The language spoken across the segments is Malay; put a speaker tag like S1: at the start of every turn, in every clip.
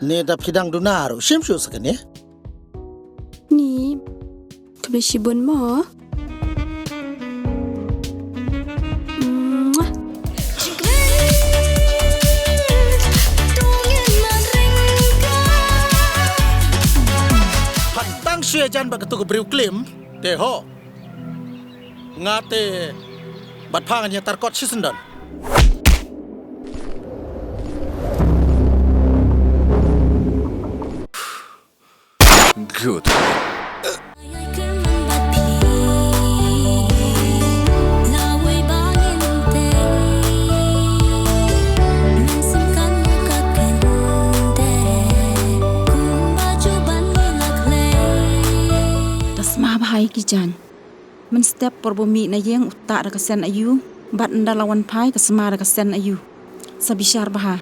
S1: Ne da pidang dunaro shimshu sakane.
S2: Ni Khubei shibun mo.
S1: Pantang syejan bak ketu kebriu klim te ho. Ngate bat panganya tarkot sisendan.
S3: Good.
S2: Tasma bahai kijan. Men step porbumi na yeng utak da kesen ayu, bat nda lawan pai kasma da kesen ayu. Sabishar baha.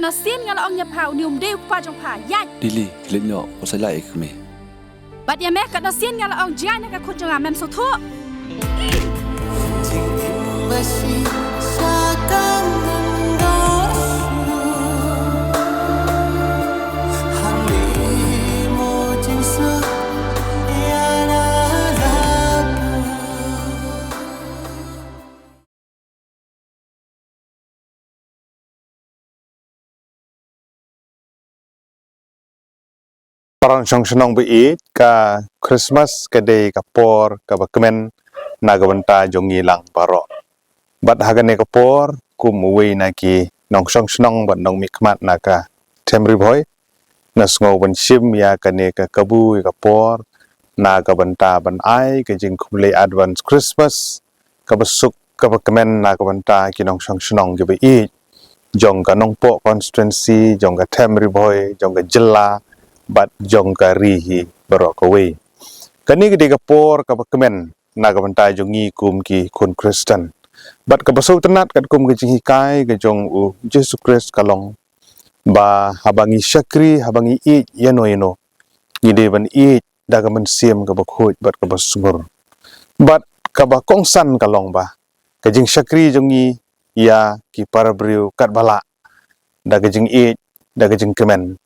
S4: Nó xiên ngăn ông nhập hào niềm đeo qua trong phá yai.
S3: Dili, lên nhỏ, có sai lại không mẹ?
S4: Bạn nhà mẹ nó xiên ngăn ông yai này các con trong làm em số thua.
S5: Parang song bi ka Christmas ka day ka por ka bakmen nagabanta jongi lang paro. Bat hagane ka por kum uwi na ki nong song bat nong mikmat na ka temri boy nas ngo ban shim ya ka ne ka kabu ka por nagabanta ban ai ka jing Khublei advance Christmas ka basuk ka bakmen nagabanta ki nong song ge bi jong ka Nongpoh Constituency jong ka temri boy jong ka jilla bat jong ka rihi barok away kani gede ka por ka bakmen nagabanta jongi kum ki kun Kristen bat ka baso tenat kat kum ke jingi kai ke jong u Jesus Christ kalong ba habangi syakri habangi i yano gide ban i daga men Syiem ka bakhoj bat ka basungur bat ka ba kongsan kalong ba ka jing syakri jongi ya ki parabriu kat bala daga jing i daga jing kemen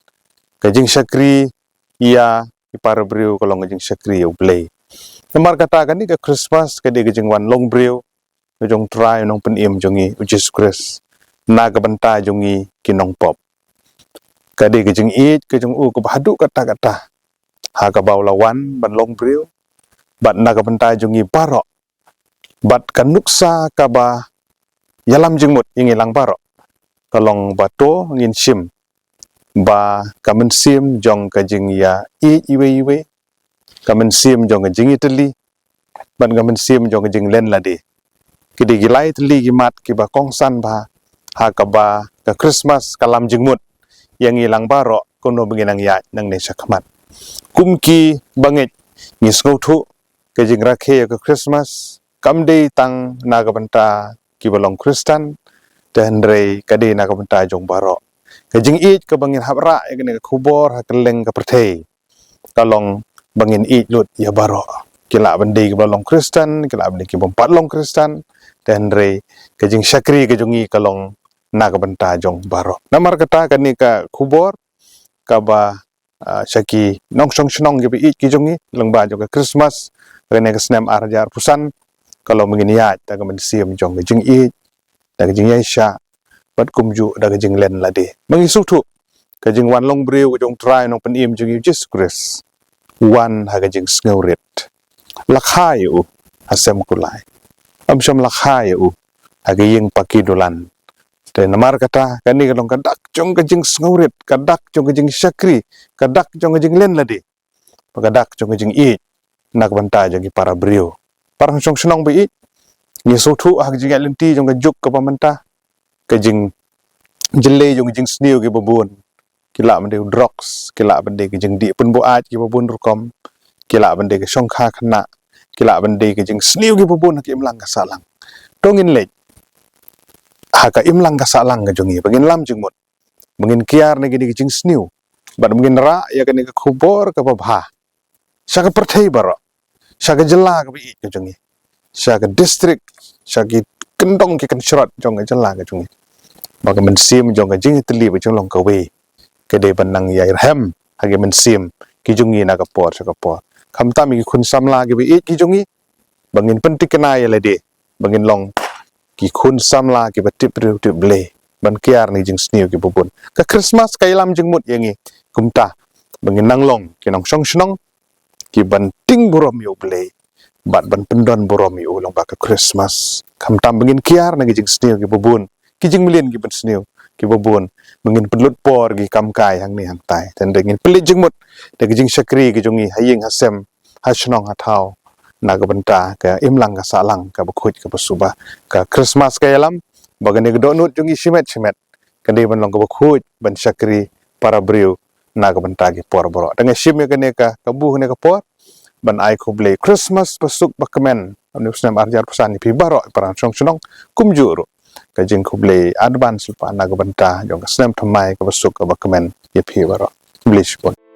S5: kajing syakri ia ipar briu kalau kajing syakri Khublei. Namar kata kan ni ke Christmas ke kajing wan long briu kajong try nong penim jongi Jesus Christ naga banta jongi kinongpop. Kadi kajing it kajong u ke bahadu kata ha ka bau lawan ban long briu bat naga banta jongi barok bat kanuksa ka ba yalam jengmut ingilang barok kalong bato ngin sim ba kamen Syiem jong kajing ya iwe kamen Syiem jong kajing Italy ban kamen Syiem jong kajing len lade kidi gilai Italy gimat ki ba kongsan ba ha ka ba ka Christmas kalam jingmut yang ilang barok kono benginang ya nang ne sakmat kumki bangit ngis ngothu kajing rakhe ka Christmas kamde tang naga banta ki balong Kristen dan rei kade naga banta jong barok kajing it ka bangin habra ya kene Khubor ha keleng ka perthei kalong bangin it lut ya baro kila bandi ka balong Kristen kila bandi ki bompat long Kristen dan re kajing syakri kajungi kalong naga banta jong baro namar kata kani ka Khubor ka ba syaki nong song ge it ki jongi lengba jong ka Christmas kene ka snem arjar pusan kalau menginiat ta ka Syiem jong kajing it ta kajing Yaisha bat kumju da kajing len lade mangisuk tu kajing wan long briu kajong try nong penim jing Jesus Christ wan ha kajing ngaurit lakhai u asem kulai amsham lakhai u agaying pakidulan te namar kata kani kalong kadak jong kajing ngaurit kadak jong kajing syakri kadak jong kajing len lade pagadak jong kajing i nak banta jong para briu parang song senong bi Ni so thu hak jing lenti jong ka juk ka pamanta ka jing jelle jong jing sniu ki babun kila bende drugs kila bende ki jing di pun boat ki babun rukom kila bende ki songkha khana kila bende ki jing sniu ki babun ki imlang ka salang tongin lej haka imlang ka salang ka jongi bagin lam jing mut bagin kiar ne ki jing sniu bad bagin ra ya ka ne ka khubor ka babha saka perthai baro saka jela ka bi ka jongi saka district saka kendong ki kan shrat jong ka jela ka jongi baga men Syiem jong ka jing tli ba jong long ka we ke de banang yai hem hage men Syiem ki jongi na ka por saka por kham ta mi khun samla ki bi ki jongi bangin pentik kena ya le de bangin long ki khun samla ki batip riu tip ble ban kiar ni jing sniu ki bubun ka Christmas kai lam jing mut yangi kumta bangin nanglong ki nong song snong ki ban ting burom yu ble bat ban pendon burom yu long ba ka Christmas kham tam bangin kiar na jing sniu ki bubun ki jing milien ki ban sniu ki bubun bangin pelut por ki kam kai hang ni hang tai dan dengin pelit jing mut de jing sakri ki jongi haying hasem hasnong hathau naga benta ka imlang ka salang ka bakhut ka basuba ka Christmas ka yalam bagane ka donut jungi simet ka de ban long ka bakhut ban sakri para briu naga benta ki por boro dengan sim ka ne ka buh ne ka por ban ai Khublei Christmas pasuk bakmen amni usnam arjar pesan pi baro parang song kumjuru ka jing Khublei advance pa naga benta jong ka snam thamai ka basuk ka bakmen ye pi baro Khublei